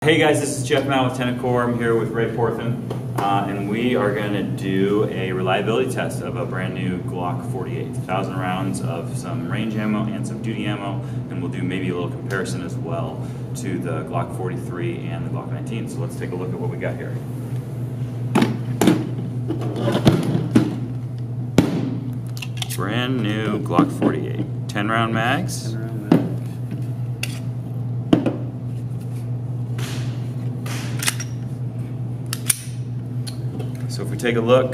Hey guys, this is Jeff Mount with Tenicor. I'm here with Ray Porthen, and we are going to do a reliability test of a brand new Glock 48. 1,000 rounds of some range ammo and some duty ammo, and we'll do maybe a little comparison as well to the Glock 43 and the Glock 19. So let's take a look at what we got here. Brand new Glock 48. 10 round mags. 10 round mags. So if we take a look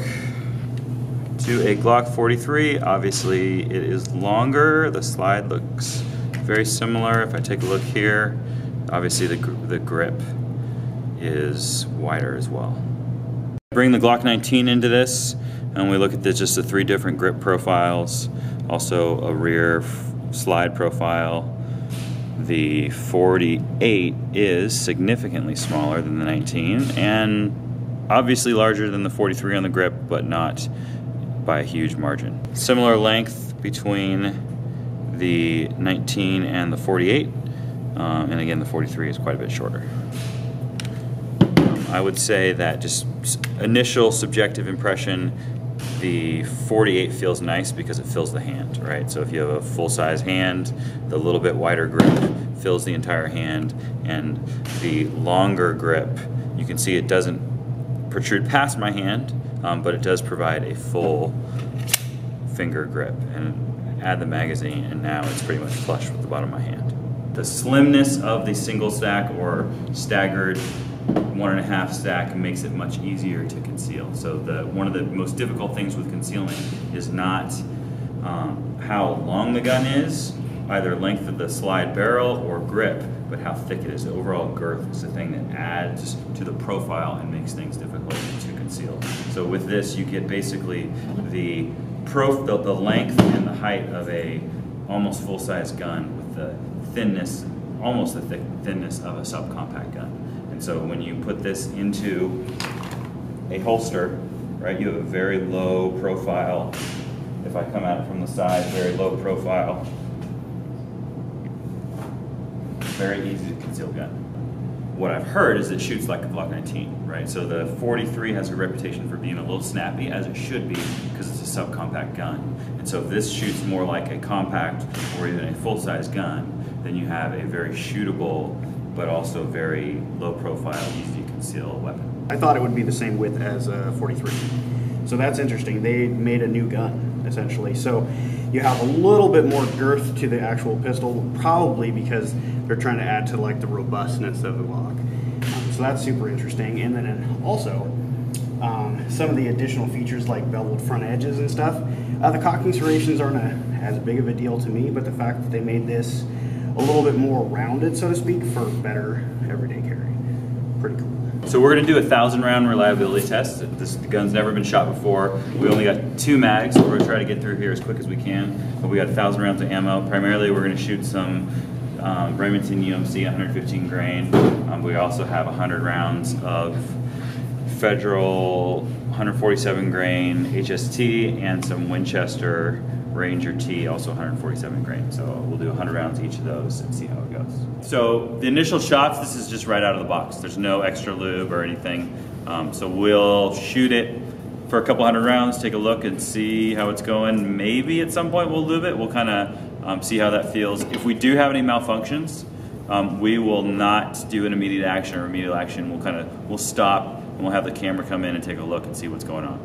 to a Glock 43, obviously it is longer. The slide looks very similar. If I take a look here, obviously the grip is wider as well. Bring the Glock 19 into this, and we look at just the 3 different grip profiles, also a rear slide profile. The 48 is significantly smaller than the 19, and obviously larger than the 43 on the grip, but not by a huge margin. Similar length between the 19 and the 48, and again the 43 is quite a bit shorter. I would say that just initial subjective impression, the 48 feels nice because it fills the hand, right? So if you have a full-size hand, the little bit wider grip fills the entire hand, and the longer grip, you can see it doesn't protrude past my hand, but it does provide a full finger grip. And add the magazine, and now it's pretty much flush with the bottom of my hand. The slimness of the single stack or staggered 1.5 stack makes it much easier to conceal. So one of the most difficult things with concealing is not how long the gun is, either length of the slide barrel or grip, but how thick it is. The overall girth is the thing that adds to the profile and makes things difficult to conceal. So with this, you get basically the length and the height of a almost full-size gun with the thinness, almost the thinness of a subcompact gun. And so when you put this into a holster, right, you have a very low profile. If I come at it from the side, very low profile. Very easy to conceal gun. What I've heard is it shoots like a Glock 19, right? So the 43 has a reputation for being a little snappy, as it should be, because it's a subcompact gun. And so if this shoots more like a compact or even a full-size gun, then you have a very shootable, but also very low profile, easy to conceal weapon. I thought it would be the same width as a 43. So that's interesting. They made a new gun, essentially. So you have a little bit more girth to the actual pistol, probably because they're trying to add to like the robustness of the Glock. So that's super interesting. And then also, some of the additional features like beveled front edges and stuff. The cocking serrations aren't as big of a deal to me, but the fact that they made this a little bit more rounded, so to speak, for better everyday carry. Pretty cool. So we're going to do a 1,000 round reliability test. This gun's never been shot before. We only got 2 mags, so we're going to try to get through here as quick as we can. But we got 1,000 rounds of ammo. Primarily we're going to shoot some Remington UMC 115 grain. We also have 100 rounds of Federal 147 grain HST and some Winchester Ranger T, also 147 grain. So we'll do 100 rounds each of those and see how it goes. So the initial shots, this is just right out of the box. There's no extra lube or anything. So we'll shoot it for a couple 100 rounds, take a look and see how it's going. Maybe at some point we'll lube it. We'll kind of see how that feels. If we do have any malfunctions, we will not do an immediate action or remedial action. We'll stop and we'll have the camera come in and take a look and see what's going on.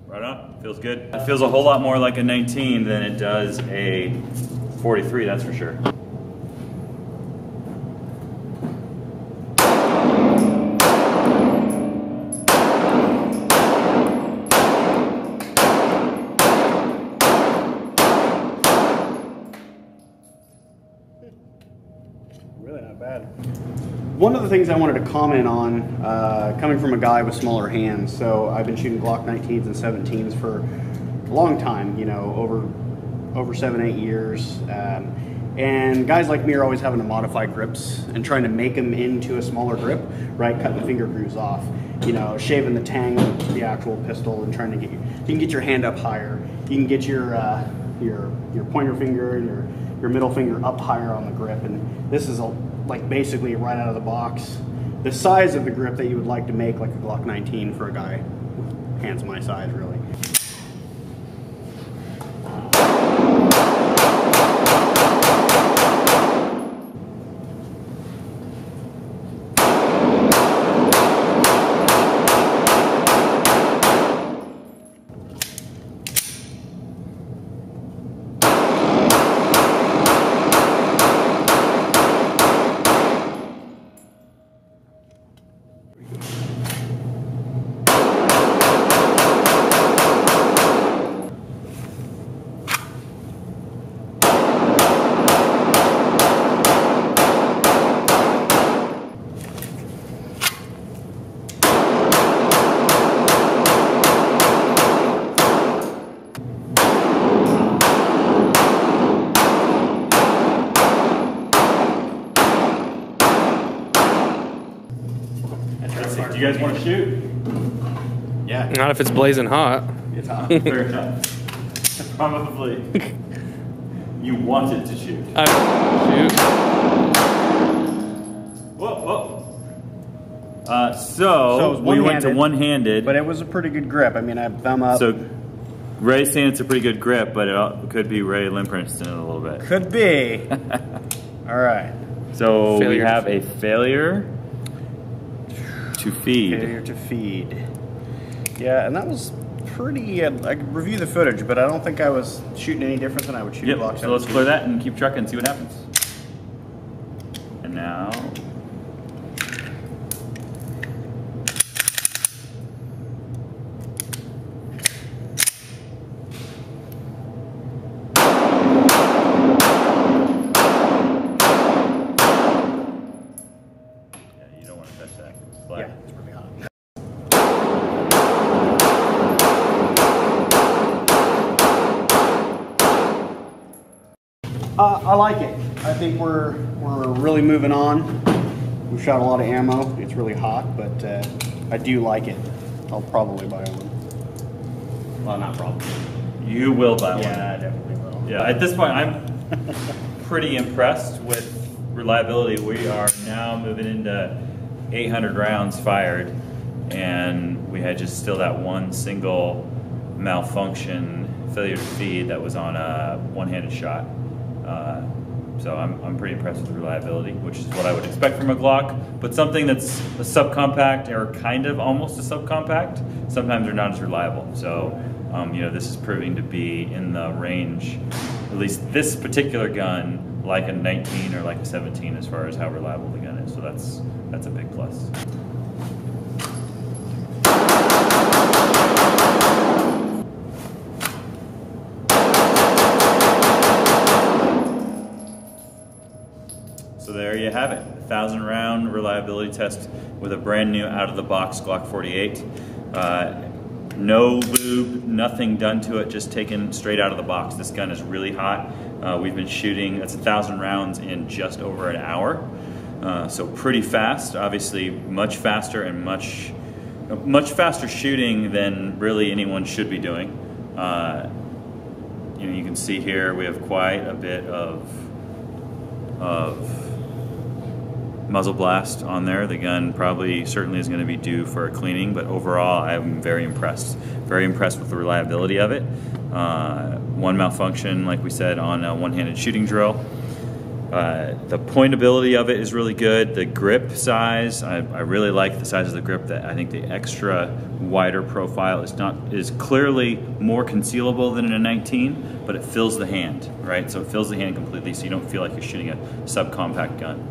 Right on, feels good. It feels a whole lot more like a 19 than it does a 43, that's for sure. Really not bad. One of the things I wanted to comment on, coming from a guy with smaller hands, so I've been shooting Glock 19s and 17s for a long time, you know, over 7-8 years. And guys like me are always having to modify grips and trying to make them into a smaller grip, right? Cutting the finger grooves off, you know, shaving the tang of the actual pistol and trying to get you can get your hand up higher. You can get your pointer finger and your middle finger up higher on the grip. And this is like basically right out of the box, the size of the grip that you would like to make like a Glock 19 for a guy hands my size, really. Do you guys want to shoot? Yeah. Not if it's blazing hot. It's hot. Fair enough. Probably. You wanted to shoot. Shoot. Whoa, whoa. So we went to one-handed. But it was a pretty good grip. I mean, I thumb up. So Ray's saying it's a pretty good grip, but it could be Ray Limprinston a little bit. Could be. All right. So Failure we to have feed. a failure to feed. Failure to feed. Yeah, and that was pretty. I could review the footage, but I don't think I was shooting any different than I would shoot a Glock 17. So let's clear that and keep trucking and see what happens. And now. Yeah, you don't want to touch that. It's flat. Yeah, it's really hot. I like it. I think we're really moving on. We've shot a lot of ammo. It's really hot, but I do like it. I'll probably buy one. Well, not probably. You will buy one. Yeah, I definitely will. Yeah, at this point, I'm pretty impressed with reliability. We are now moving into 800 rounds fired, and we had just still that one single malfunction failure to feed that was on a one-handed shot. So I'm pretty impressed with the reliability, which is what I would expect from a Glock, but something that's a subcompact or kind of almost a subcompact, sometimes they're not as reliable. So, you know, this is proving to be in the range, at least this particular gun, like a 19 or like a 17 as far as how reliable the gun is. So that's a big plus. So there you have it, 1,000 round reliability test with a brand new out of the box Glock 48. No lube, nothing done to it, just taken straight out of the box. This gun is really hot. We've been shooting, that's 1,000 rounds in just over an hour. So pretty fast, obviously much faster and much faster shooting than really anyone should be doing. You know, you can see here we have quite a bit of muzzle blast on there. The gun probably certainly is going to be due for a cleaning, but overall I'm very impressed with the reliability of it. One malfunction, like we said, on a one-handed shooting drill. The pointability of it is really good. The grip size, I really like the size of the grip. That I think the extra wider profile is clearly more concealable than in a 19, but it fills the hand, right? So it fills the hand completely, so you don't feel like you're shooting a subcompact gun.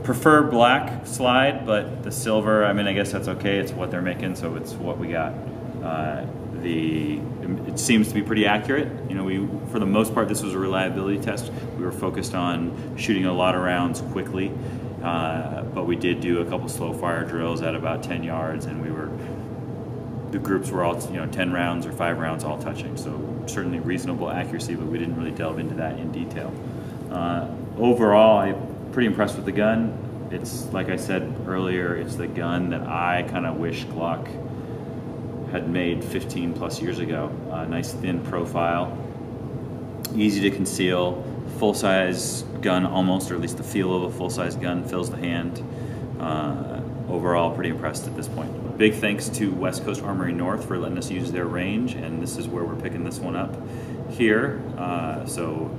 Prefer black slide, but the silver, I mean, I guess that's okay. It's what they're making, so it's what we got. It seems to be pretty accurate. You know, for the most part, this was a reliability test. We were focused on shooting a lot of rounds quickly, but we did do a couple slow fire drills at about 10 yards, and we were the groups were all 10 rounds or 5 rounds all touching, so certainly reasonable accuracy, but we didn't really delve into that in detail. Overall, I'm pretty impressed with the gun. It's, like I said earlier, it's the gun that I kind of wish Glock had made 15 plus years ago. Nice thin profile, easy to conceal, full-size gun almost, or at least the feel of a full-size gun, fills the hand. Overall, pretty impressed at this point. Big thanks to West Coast Armory North for letting us use their range, and this is where we're picking this one up here. So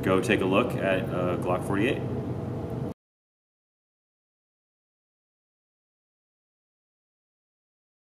go take a look at Glock 48.